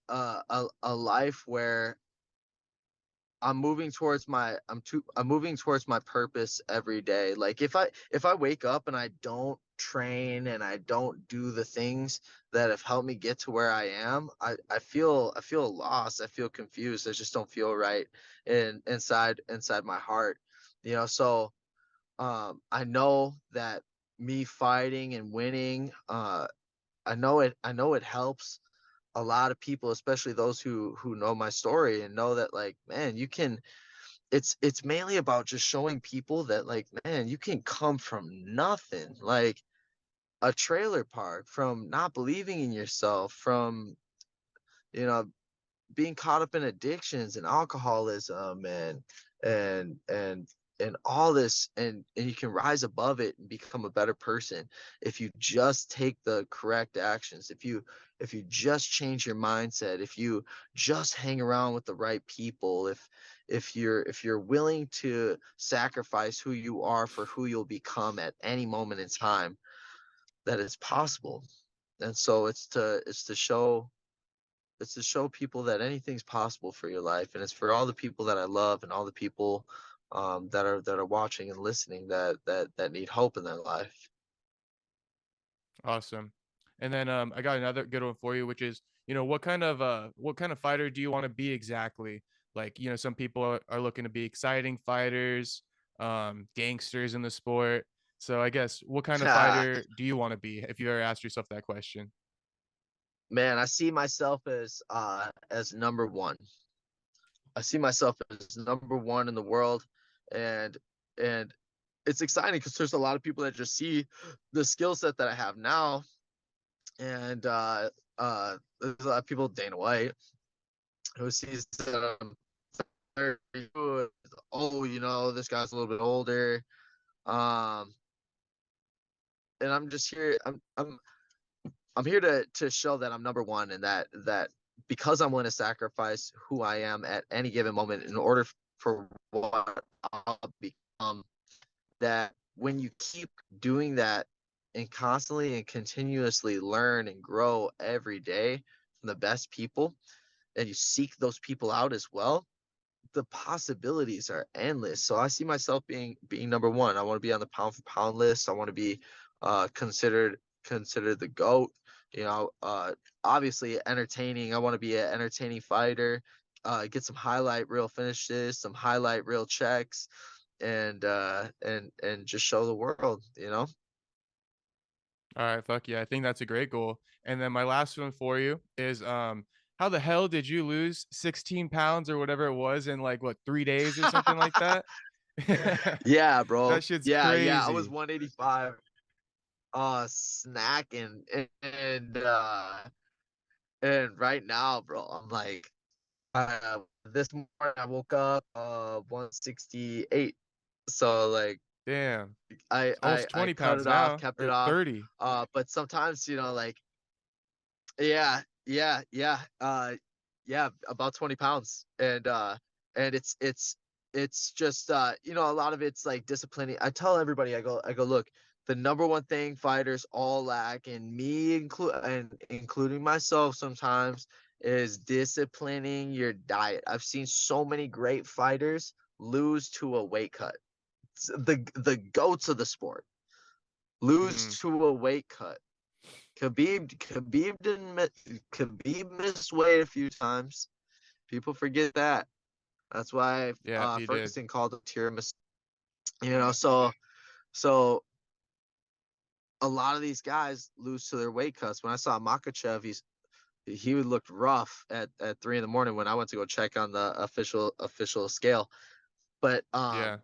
life where I'm moving towards my purpose every day. Like if I wake up and I don't train and I don't do the things that have helped me get to where I am, I feel lost. I feel confused. I just don't feel right inside my heart. So I know that me fighting and winning, I know it helps a lot of people, especially those who know my story and know that, like, man, you can it's mainly about just showing people that, like, man, you can come from nothing, like a trailer park, from not believing in yourself, from you know being caught up in addictions and alcoholism and and all this, and you can rise above it and become a better person if you just take the correct actions, if you just change your mindset, if you just hang around with the right people, if you're willing to sacrifice who you are for who you'll become at any moment in time, that it's possible. And so it's to show people that anything's possible for your life, and it's for all the people that I love and all the people that are watching and listening that need hope in their life. Awesome. And then I got another good one for you, which is, what kind of fighter do you want to be exactly? Like, some people are looking to be exciting fighters, gangsters in the sport. So I guess what kind of fighter do you want to be if you ever asked yourself that question? Man, I see myself as number one. I see myself as number one in the world, and and it's exciting because there's a lot of people that just see the skill set that I have now, and there's a lot of people, Dana White, who sees that I'm very good. Oh, this guy's a little bit older. Um, and I'm just here. I'm here to show that I'm number one, and that because I'm willing to sacrifice who I am at any given moment in order for what I'll become, that when you keep doing that and constantly and continuously learn and grow every day from the best people, and you seek those people out as well, the possibilities are endless. So I see myself being number one. I want to be on the pound for pound list. I want to be considered the GOAT. Obviously entertaining. I want to be an entertaining fighter. Get some highlight reel finishes, some highlight reel checks, and just show the world. All right, fuck yeah. I think that's a great goal. And then my last one for you is how the hell did you lose 16 pounds or whatever it was in like what 3 days or something like that? Yeah, bro. That shit's Yeah. I was crazy. 185, snacking, and right now, bro, I'm like, this morning I woke up 168. So, like, Damn. I It's I almost I 20 cut pounds it off, now kept it or off. 30. But sometimes, like, yeah, about 20 pounds. And it's just, a lot of it's like disciplining. I tell everybody, I go, look, the number one thing fighters all lack, and including myself sometimes, is disciplining your diet. I've seen so many great fighters lose to a weight cut. The goats of the sport lose Mhm. to a weight cut. Khabib missed weight a few times. People forget that. That's why Yeah, he did. Ferguson called him tiramisu. So a lot of these guys lose to their weight cuts. When I saw Makachev, he would look rough at 3 in the morning when I went to go check on the official scale. But Yeah.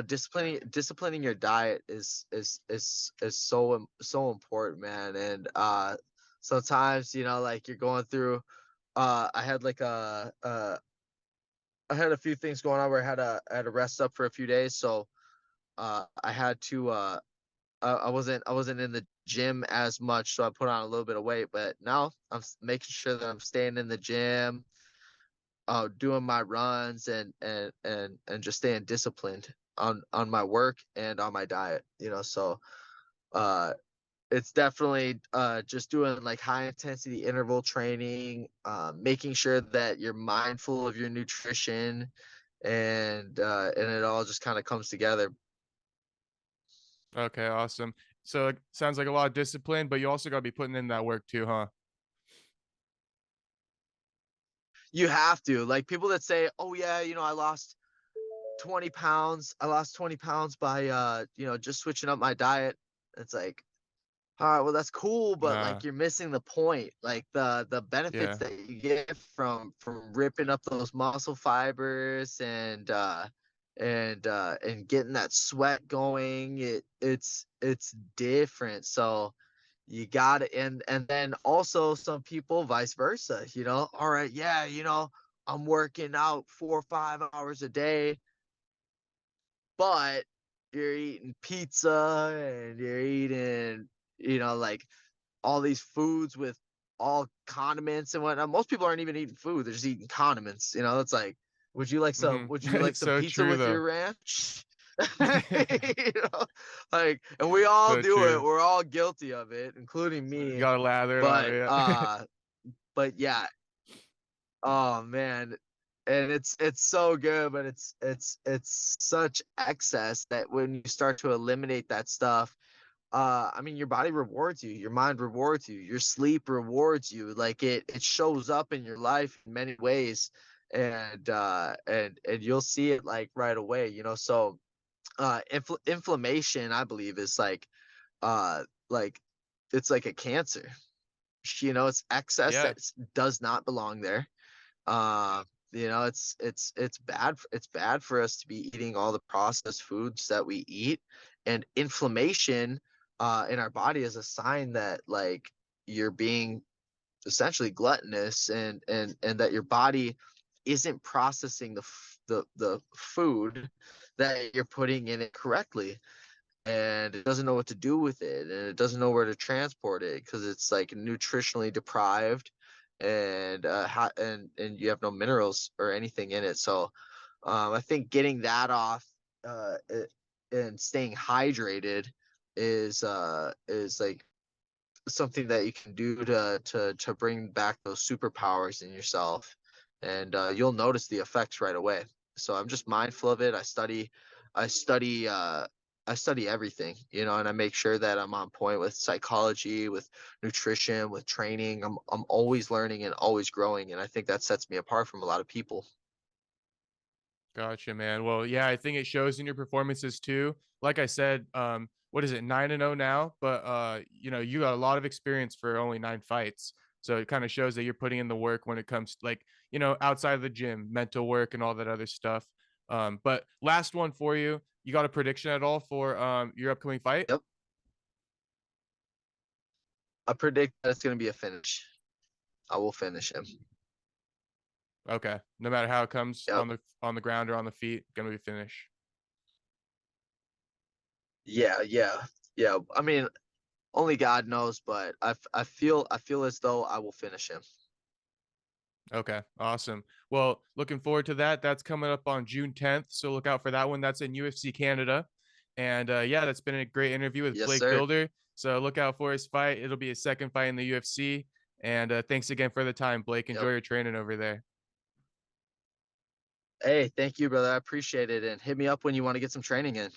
disciplining your diet is so important, man. And sometimes, like, you're going through. I had like I had a few things going on where I had to rest up for a few days, so I had to I wasn't in the gym as much, so I put on a little bit of weight. But now making sure that I'm staying in the gym, doing my runs, and just staying disciplined on my work and on my diet. So uh it's definitely just doing like high intensity interval training, making sure that you're mindful of your nutrition, and it all just kind of comes together. Okay, awesome. So it sounds like a lot of discipline, but you also got to be putting in that work too, huh? You have to, like, people that say, "Oh yeah, I lost 20 pounds. I lost 20 pounds by just switching up my diet." It's like, all right, well, that's cool, but Nah, like you're missing the point. Like the benefits yeah. that you get from ripping up those muscle fibers and getting that sweat going, it's different. So you got to, and then also some people vice versa, all right, yeah, I'm working out 4 or 5 hours a day, but you're eating pizza and you're eating, like all these foods with all condiments and whatnot. Most people aren't even eating food; they're just eating condiments. It's like, Mhm. would you like It's some so pizza true with though. your ranch? you know, and we all So do it. true. We're all guilty of it, including You me. gotta lather it on, But yeah. but yeah, oh man, and it's so good, but it's such excess that when you start to eliminate that stuff, I mean, your body rewards you, your mind rewards you, your sleep rewards you. Like it shows up in your life in many ways, and you'll see it like right away. So inflammation, I believe, is like it's like a cancer. It's excess Yeah, that does not belong there. uh it's bad for us to be eating all the processed foods that we eat, and inflammation in our body is a sign that like you're being essentially gluttonous, and that your body isn't processing the food that you're putting in it correctly, and it doesn't know what to do with it, and it doesn't know where to transport it because it's like nutritionally deprived, and you have no minerals or anything in it. So I think getting that off, and staying hydrated is like something that you can do to bring back those superpowers in yourself, and you'll notice the effects right away. So I'm just mindful of it. I study I study everything, and I make sure that I'm on point with psychology, with nutrition, with training. I'm always learning and always growing, and I think that sets me apart from a lot of people. gotcha, man. Well, yeah, I think it shows in your performances too. Like I said, what is it, 9-0 now? But you got a lot of experience for only 9 fights. So it kind of shows that you're putting in the work when it comes to, like, outside of the gym, mental work and all that other stuff. But last one for you. You got a prediction at all for your upcoming fight? Yep. I predict that it's going to be a finish. I will finish him. Okay. No matter how it comes Yep. on the ground or on the feet, gonna be finish. Yeah, yeah, yeah. I mean, only God knows, but I feel as though I will finish him. Okay, awesome. Well, looking forward to that. That's coming up on June 10th, so look out for that one. That's in UFC Canada. And yeah, that's been a great interview with Yes, Blake sir. Builder. So look out for his fight. It'll be his second fight in the UFC. And thanks again for the time, Blake. Enjoy Yep. your training over there. Hey, thank you, brother. I appreciate it. And hit me up when you want to get some training in.